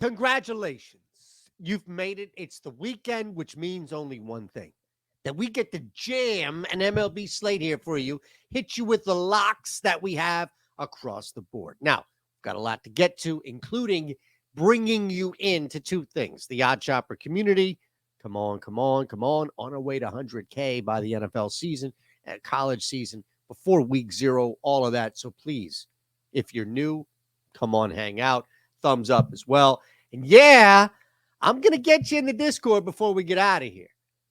Congratulations. You've made it. It's the weekend, which means only one thing. That we get to jam an MLB slate here for you, hit you with the locks that we have across the board. Now, we've got a lot to get to, including bringing you into two things. The Odd Chopper community. Come on. On our way to 100K by the NFL season, college season, before week 0, all of that. So please, if you're new, come on, hang out. Thumbs up as well. And yeah, I'm going to get you in the Discord before we get out of here.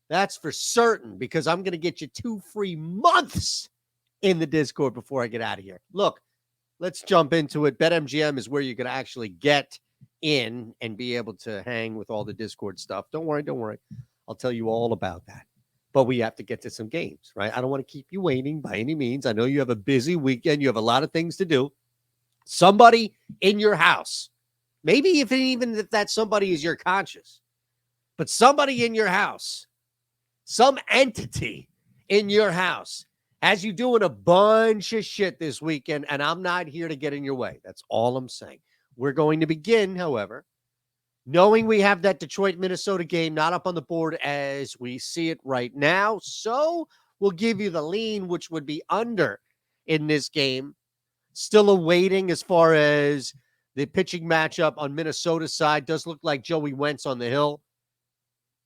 That's for certain, because I'm going to get you 2 free months in the Discord before I get out of here. Look, let's jump into it. BetMGM is where you're going to actually get in and be able to hang with all the Discord stuff. Don't worry. I'll tell you all about that. But we have to get to some games, right? I don't want to keep you waiting by any means. I know you have a busy weekend. You have a lot of things to do. Somebody in your house, maybe even if that somebody is your conscience, but somebody in your house, some entity in your house has you doing a bunch of shit this weekend, and I'm not here to get in your way. That's all I'm saying. We're going to begin, however, knowing we have that Detroit-Minnesota game not up on the board as we see it right now. So we'll give you the lean, which would be under in this game. Still awaiting as far as the pitching matchup on Minnesota's side. Does look like Joey Wentz on the hill.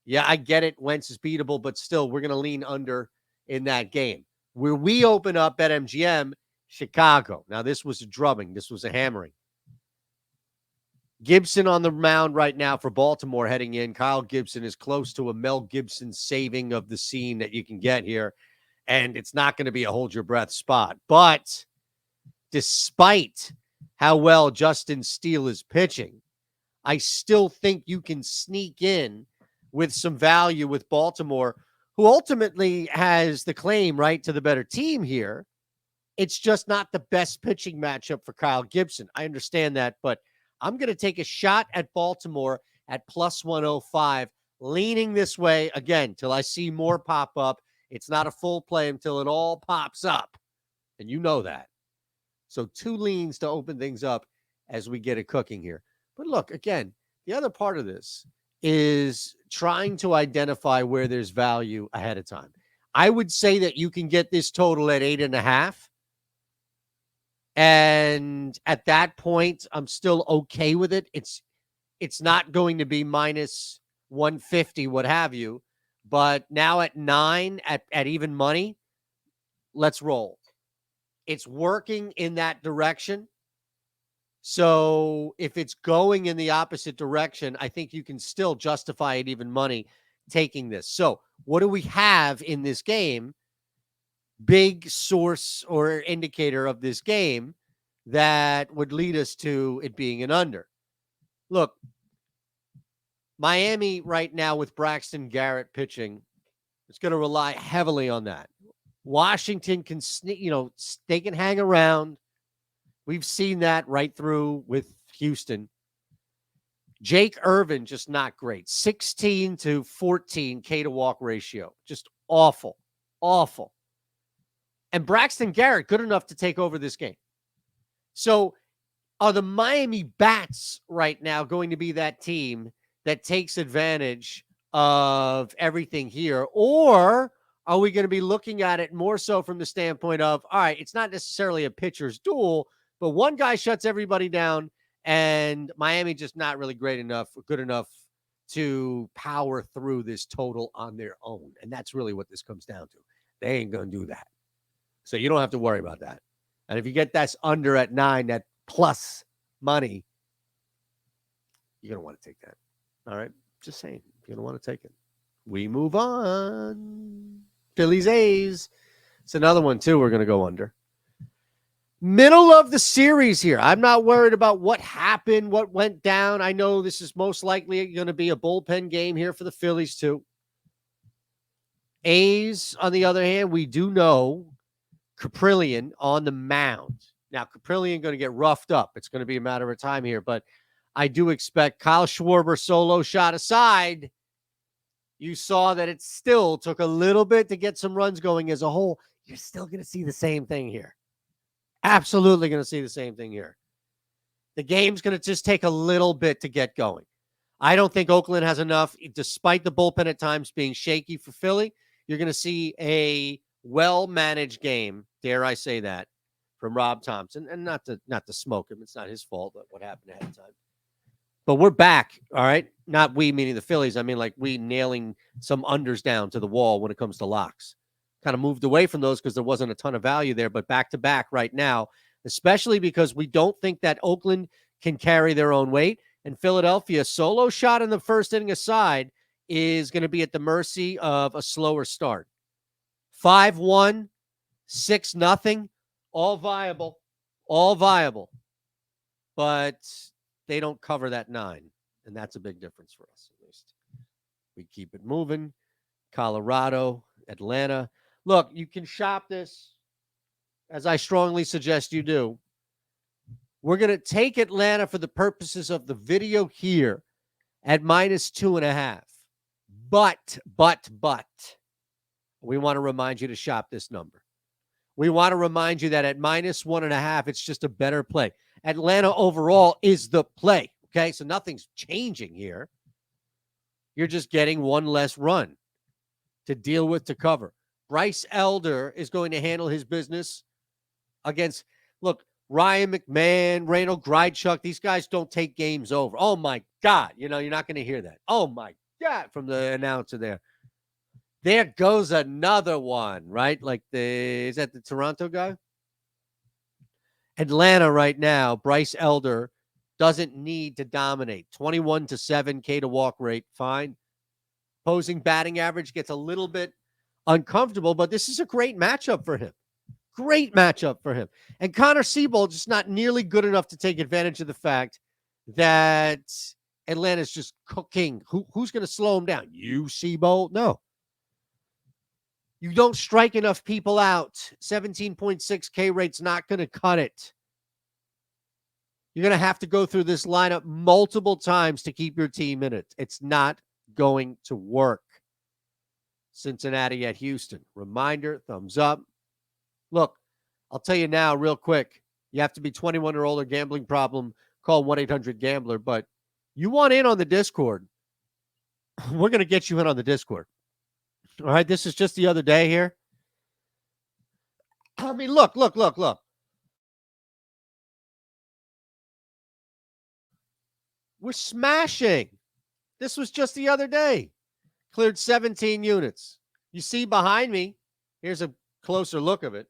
Yeah, I get it. Wentz is beatable, but still, we're going to lean under in that game. Where we open up BetMGM, Chicago. Now, this was a drubbing. This was a hammering. Gibson on the mound right now for Baltimore heading in. Kyle Gibson is close to a Mel Gibson saving of the scene that you can get here. And it's not going to be a hold your breath spot. But despite how well Justin Steele is pitching, I still think you can sneak in with some value with Baltimore, who ultimately has the claim, right, to the better team here. It's just not the best pitching matchup for Kyle Gibson. I understand that, but I'm going to take a shot at Baltimore at plus 105, leaning this way, again, till I see more pop up. It's not a full play until it all pops up, and you know that. So 2 leans to open things up as we get it cooking here. But look, again, the other part of this is trying to identify where there's value ahead of time. I would say that you can get this total at 8.5. And at that point, I'm still okay with it. It's not going to be minus 150, what have you. But now at 9, at even money, let's roll. It's working in that direction. So if it's going in the opposite direction, I think you can still justify it even money taking this. So what do we have in this game? Big source or indicator of this game that would lead us to it being an under. Look, Miami right now with Braxton Garrett pitching is going to rely heavily on that. Washington can they can hang around. We've seen that right through with Houston. Jake Irvin, just not great. 16 to 14 K to walk ratio. Just awful. And Braxton Garrett, good enough to take over this game. So are the Miami Bats right now going to be that team that takes advantage of everything here? Or are we going to be looking at it more so from the standpoint of, all right, it's not necessarily a pitcher's duel, but one guy shuts everybody down, and Miami just not really good enough to power through this total on their own. And that's really what this comes down to. They ain't going to do that. So you don't have to worry about that. And if you get that under at 9, that plus money, you're going to want to take that. All right? Just saying. You're going to want to take it. We move on. Phillies A's. It's another one, too, we're going to go under. Middle of the series here. I'm not worried about what happened, what went down. I know this is most likely going to be a bullpen game here for the Phillies, too. A's, on the other hand, we do know Caprillion on the mound. Now, Caprillion going to get roughed up. It's going to be a matter of time here, but I do expect Kyle Schwarber solo shot aside. You saw that it still took a little bit to get some runs going as a whole. You're still going to see the same thing here. Absolutely going to see the same thing here. The game's going to just take a little bit to get going. I don't think Oakland has enough, despite the bullpen at times being shaky for Philly. You're going to see a well-managed game, dare I say that, from Rob Thompson. And not to smoke him. It's not his fault, but what happened ahead of time. But we're back, all right? Not we, meaning the Phillies. I mean, like we nailing some unders down to the wall when it comes to locks. Kind of moved away from those because there wasn't a ton of value there, but back-to-back right now, especially because we don't think that Oakland can carry their own weight. And Philadelphia, solo shot in the first inning aside, is going to be at the mercy of a slower start. 5-1, 6-0, all viable. But they don't cover that 9, and that's a big difference for us, at least. We keep it moving. Colorado, Atlanta. Look, you can shop this, as I strongly suggest you do. We're going to take Atlanta for the purposes of the video here at -2.5. But, we want to remind you to shop this number. We want to remind you that at -1.5, it's just a better play. Atlanta overall is the play, okay? So nothing's changing here. You're just getting one less run to deal with, to cover. Bryce Elder is going to handle his business against, look, Ryan McMahon, Randall Gridechuck, these guys don't take games over. Oh, my God. You know, you're not going to hear that. Oh, my God, from the announcer there. There goes another one, right? Like is that the Toronto guy? Atlanta right now, Bryce Elder doesn't need to dominate. 21-7 K to walk rate, fine. Opposing batting average gets a little bit uncomfortable, but this is a great matchup for him. Great matchup for him. And Connor Seabold just not nearly good enough to take advantage of the fact that Atlanta's just cooking. Who's going to slow him down? You, Seabold? No. You don't strike enough people out. 17.6 K rate's not going to cut it. You're going to have to go through this lineup multiple times to keep your team in it. It's not going to work. Cincinnati at Houston. Reminder, thumbs up. Look, I'll tell you now real quick. You have to be 21 or older, gambling problem, call 1-800-GAMBLER. But you want in on the Discord, we're going to get you in on the Discord. All right, this is just the other day here. I mean, look. We're smashing. This was just the other day. Cleared 17 units. You see behind me, here's a closer look of it.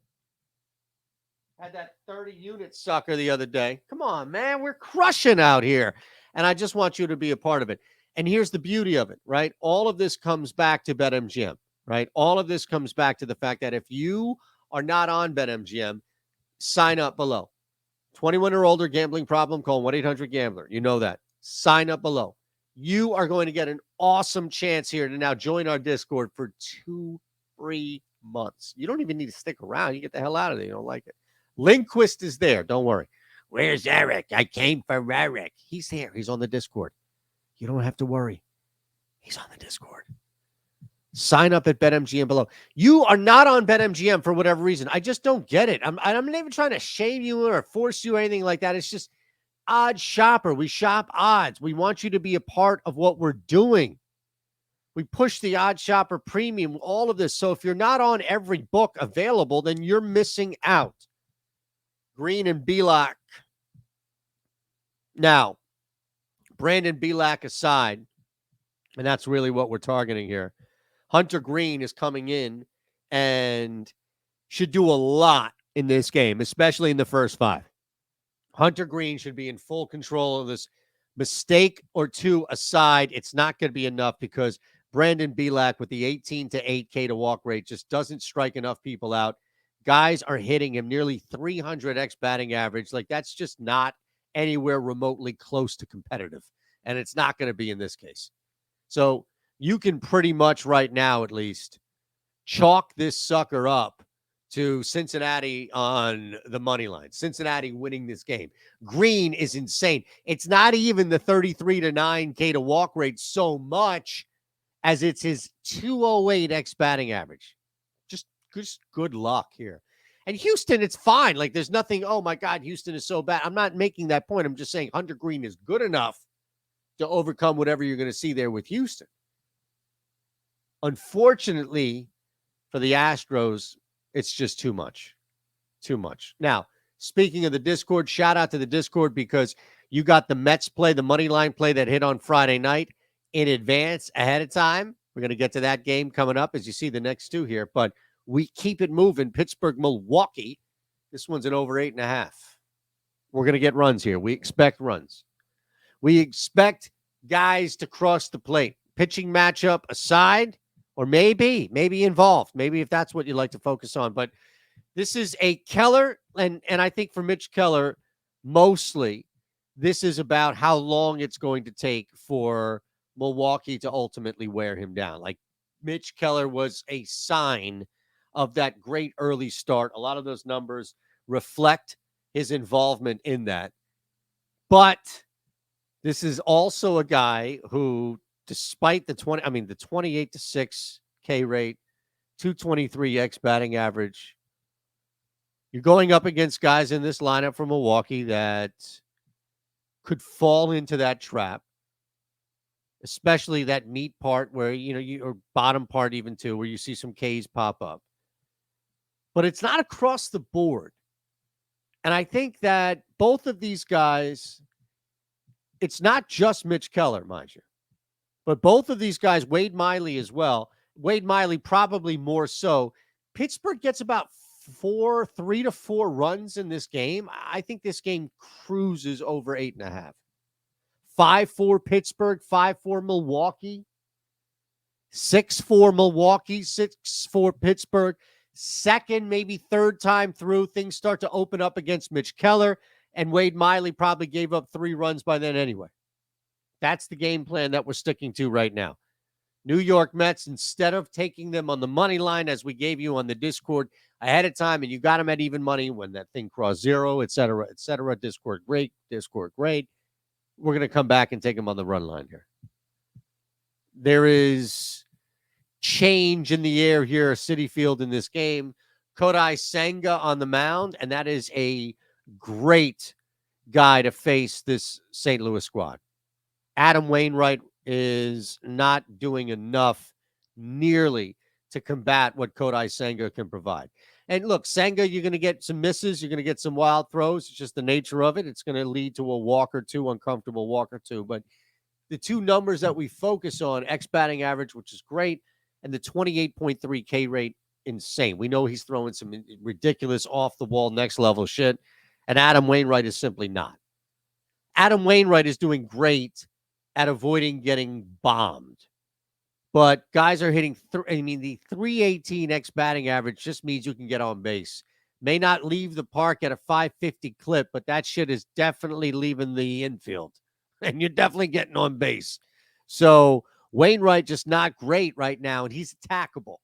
Had that 30-unit sucker the other day. Come on, man. We're crushing out here. And I just want you to be a part of it. And here's the beauty of it, right? All of this comes back to BetMGM, right? All of this comes back to the fact that if you are not on BetMGM, sign up below. 21 or older, gambling problem, call 1-800-GAMBLER. You know that. Sign up below. You are going to get an awesome chance here to now join our Discord for 2 free months. You don't even need to stick around. You get the hell out of there. You don't like it. Lindquist is there. Don't worry. Where's Eric? I came for Eric. He's here. He's on the Discord. You don't have to worry. He's on the Discord. Sign up at BetMGM below. You are not on BetMGM for whatever reason. I just don't get it. I'm not even trying to shame you or force you or anything like that. It's just Odd Shopper. We shop odds. We want you to be a part of what we're doing. We push the Odd Shopper premium, all of this. So if you're not on every book available, then you're missing out. Green and Belak. Now, Brandon Belak aside, and that's really what we're targeting here. Hunter Green is coming in and should do a lot in this game, especially in the first 5. Hunter Green should be in full control of this. Mistake or two aside, it's not going to be enough because Brandon Belak with the 18-8 K to walk rate just doesn't strike enough people out. Guys are hitting him nearly 300 X batting average. Like, that's just not anywhere remotely close to competitive. And it's not going to be in this case. So you can pretty much right now, at least, chalk this sucker up to Cincinnati on the money line. Cincinnati winning this game. Green is insane. It's not even the 33-9 K to walk rate so much as it's his 208 X batting average. Just good luck here. And Houston, it's fine. Like, there's nothing, oh my God, Houston is so bad. I'm not making that point. I'm just saying Hunter Green is good enough to overcome whatever you're going to see there with Houston. Unfortunately for the Astros, it's just too much. Too much. Now, speaking of the Discord, shout out to the Discord because you got the Mets play, the money line play that hit on Friday night in advance ahead of time. We're going to get to that game coming up as you see the next two here, but we keep it moving. Pittsburgh, Milwaukee. This one's an over 8.5. We're going to get runs here. We expect runs. We expect guys to cross the plate. Pitching matchup aside, or maybe involved. Maybe if that's what you like to focus on. But this is a Keller, and I think for Mitch Keller, mostly, this is about how long it's going to take for Milwaukee to ultimately wear him down. Like, Mitch Keller was a sign of that great early start. A lot of those numbers reflect his involvement in that. But this is also a guy who, despite the 28-6 K rate, 223 X batting average, you're going up against guys in this lineup from Milwaukee that could fall into that trap, especially that meat part where, or bottom part even too, where you see some Ks pop up. But it's not across the board. And I think that both of these guys, it's not just Mitch Keller, mind you, but both of these guys, Wade Miley as well. Wade Miley probably more so. Pittsburgh gets about 3 to 4 runs in this game. I think this game cruises over 8.5. 5-4 Pittsburgh, 5-4 Milwaukee, 6-4 Milwaukee, 6-4 Pittsburgh. Second, maybe third time through, things start to open up against Mitch Keller, and Wade Miley probably gave up 3 runs by then anyway. That's the game plan that we're sticking to right now. New York Mets, instead of taking them on the money line, as we gave you on the Discord ahead of time, and you got them at even money when that thing crossed 0, et cetera, et cetera. Discord great. We're going to come back and take them on the run line here. There is change in the air here at Citi Field in this game. Kodai Senga on the mound, and that is a great guy to face this St. Louis squad. Adam Wainwright is not doing enough nearly to combat what Kodai Senga can provide. And look, Senga, you're going to get some misses. You're going to get some wild throws. It's just the nature of it. It's going to lead to a walk or two, uncomfortable walk or two. But the two numbers that we focus on, X batting average, which is great, and the 28.3 K rate, insane. We know he's throwing some ridiculous off-the-wall, next-level shit, and Adam Wainwright is simply not. Adam Wainwright is doing great at avoiding getting bombed. But guys are hitting, the 318 X batting average just means you can get on base. May not leave the park at a 550 clip, but that shit is definitely leaving the infield. And you're definitely getting on base. So Wainwright just not great right now, and he's attackable.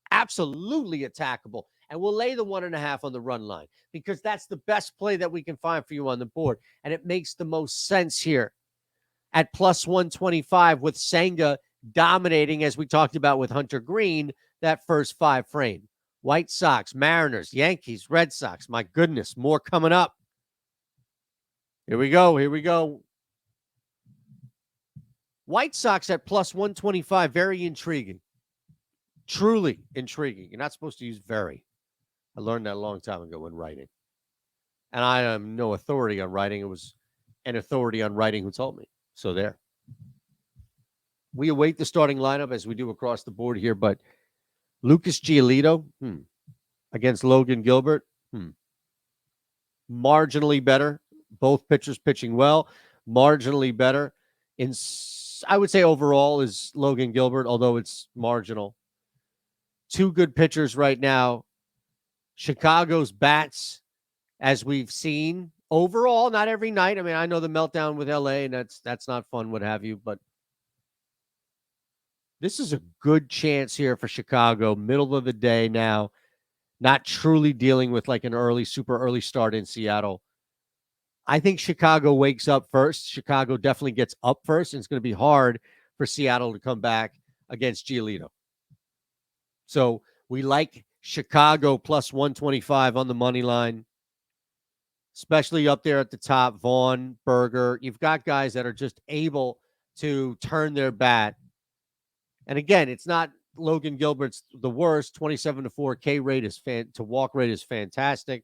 Absolutely attackable. And we'll lay the 1.5 on the run line because that's the best play that we can find for you on the board. And it makes the most sense here at plus 125 with Senga dominating, as we talked about with Hunter Green, that first 5 frame. White Sox, Mariners, Yankees, Red Sox. My goodness, more coming up. Here we go. White Sox at plus 125, very intriguing. Truly intriguing. You're not supposed to use very. I learned that a long time ago when writing. And I am no authority on writing. It was an authority on writing who told me. So there. We await the starting lineup as we do across the board here, but Lucas Giolito against Logan Gilbert, marginally better. Both pitchers pitching well, marginally better. I would say overall is Logan Gilbert, although it's marginal. 2 good pitchers right now. Chicago's bats, as we've seen, overall, not every night. I mean, I know the meltdown with LA, and that's not fun, what have you, but this is a good chance here for Chicago, middle of the day now, not truly dealing with like an super early start in Seattle. I think Chicago wakes up first. Chicago definitely gets up first, and it's going to be hard for Seattle to come back against Giolito. So we like Chicago plus 125 on the money line, especially up there at the top. Vaughn, Berger. You've got guys that are just able to turn their bat. And again, it's not Logan Gilbert's the worst. 27-4 K rate is to walk rate is fantastic,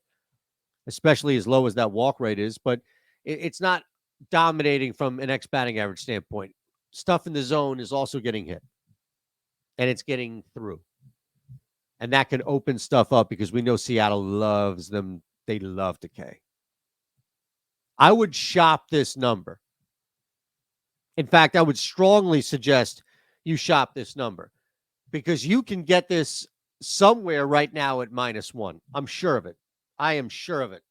especially as low as that walk rate is. But it's not dominating from an X batting average standpoint. Stuff in the zone is also getting hit, and it's getting through. And that can open stuff up because we know Seattle loves them. They love to K. I would shop this number. In fact, I would strongly suggest you shop this number because you can get this somewhere right now at -1. I'm sure of it. I am sure of it.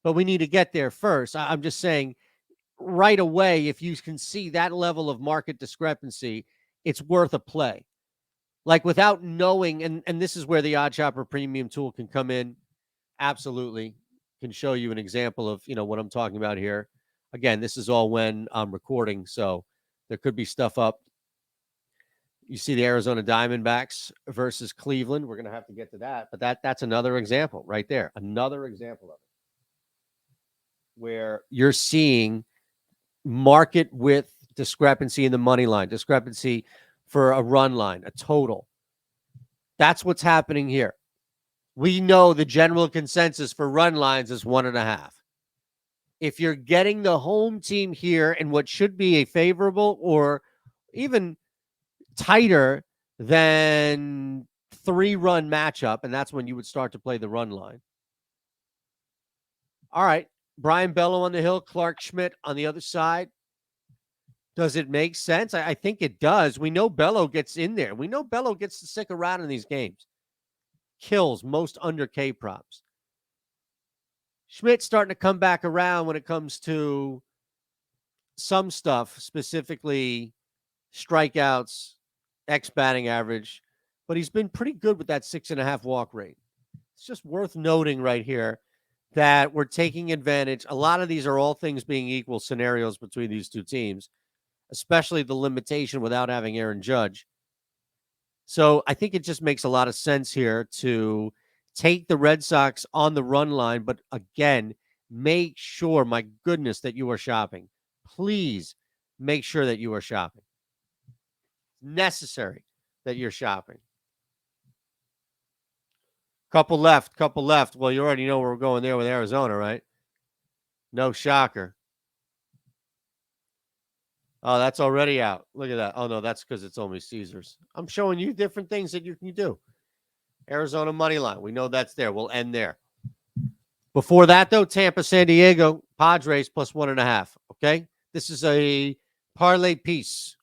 But we need to get there first. I'm just saying right away, if you can see that level of market discrepancy, it's worth a play. Like without knowing, and this is where the Odd Shopper Premium tool can come in. Absolutely. Can show you an example of, what I'm talking about here. Again, this is all when I'm recording, so there could be stuff up. You see the Arizona Diamondbacks versus Cleveland. We're going to have to get to that, but that's another example right there. Another example of it where you're seeing market with discrepancy in the money line, discrepancy for a run line, a total. That's what's happening here. We know the general consensus for run lines is 1.5. If you're getting the home team here in what should be a favorable or even tighter than 3-run matchup, and that's when you would start to play the run line. All right, Brian Bello on the hill, Clark Schmidt on the other side. Does it make sense? I think it does. We know Bello gets in there. We know Bello gets to stick around in these games. Kills most under K props. Schmidt's starting to come back around when it comes to some stuff, specifically strikeouts, X batting average, but he's been pretty good with that 6.5 walk rate. It's just worth noting right here that we're taking advantage. A lot of these are all things being equal scenarios between these two teams, especially the limitation without having Aaron Judge. So I think it just makes a lot of sense here to take the Red Sox on the run line. But again, make sure, my goodness, that you are shopping. Please make sure that you are shopping. Necessary that you're shopping. Couple left. Well, you already know where we're going there with Arizona, right? No shocker. Oh, that's already out. Look at that. Oh, no, that's because it's only Caesars. I'm showing you different things that you can do. Arizona money line. We know that's there. We'll end there. Before that, though, Tampa, San Diego, Padres plus 1.5. Okay? This is a parlay piece.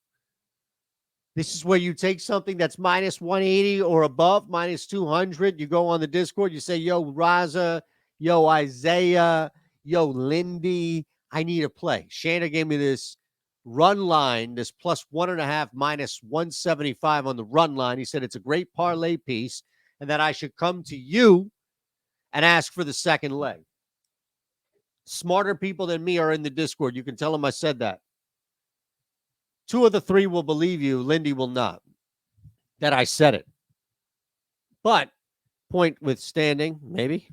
This is where you take something that's -180 or above, -200. You go on the Discord. You say, yo, Raza, yo, Isaiah, yo, Lindy, I need a play. Shana gave me this run line, this plus 1.5, -175 on the run line. He said it's a great parlay piece and that I should come to you and ask for the second leg. Smarter people than me are in the Discord. You can tell them I said that. 2 of the 3 will believe you. Lindy will not. That I said it. But point withstanding, maybe,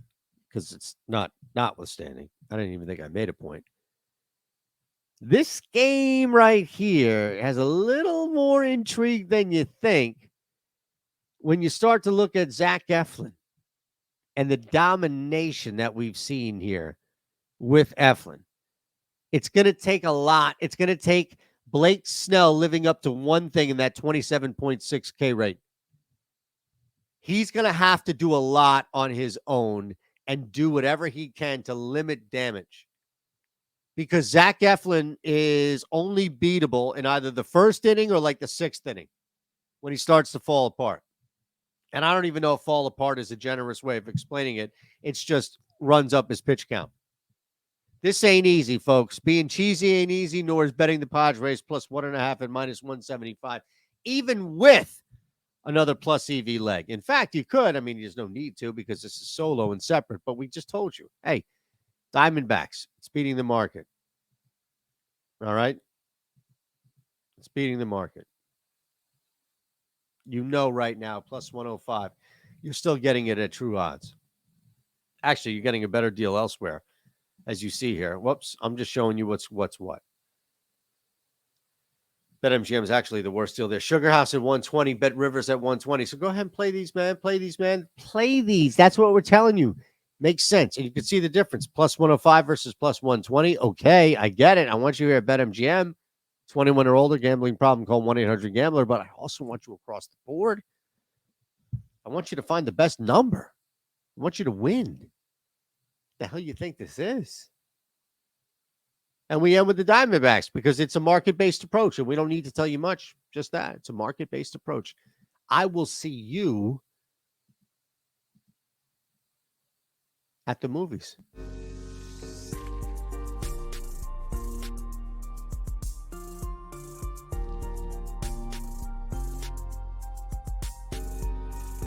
because it's not notwithstanding. I didn't even think I made a point. This game right here has a little more intrigue than you think when you start to look at Zach Eflin and the domination that we've seen here with Eflin. It's going to take a lot. It's going to take Blake Snell living up to one thing in that 27.6 K rate. He's going to have to do a lot on his own and do whatever he can to limit damage. Because Zach Eflin is only beatable in either the first inning or like the 6th inning when he starts to fall apart. And I don't even know if fall apart is a generous way of explaining it. It's just runs up his pitch count. This ain't easy, folks. Being cheesy ain't easy, nor is betting the Padres plus 1.5 at -175, even with another plus EV leg. In fact, you could. I mean, there's no need to because this is solo and separate, but we just told you, hey, Diamondbacks, it's beating the market. All right? It's beating the market. You know right now, plus 105. you're still getting it at true odds. Actually, you're getting a better deal elsewhere, as you see here. Whoops, I'm just showing you what's what. BetMGM is actually the worst deal there. Sugar House at 120, Bet Rivers at 120. So go ahead and play these, man. Play these, man. Play these. That's what we're telling you. Makes sense. And you can see the difference. Plus 105 versus plus 120. Okay, I get it. I want you here at BetMGM. 21 or older, gambling problem, call 1-800-GAMBLER. But I also want you across the board. I want you to find the best number. I want you to win. What the hell you think this is? And we end with the Diamondbacks because it's a market-based approach, and we don't need to tell you much. Just that. It's a market-based approach. I will see you at the movies.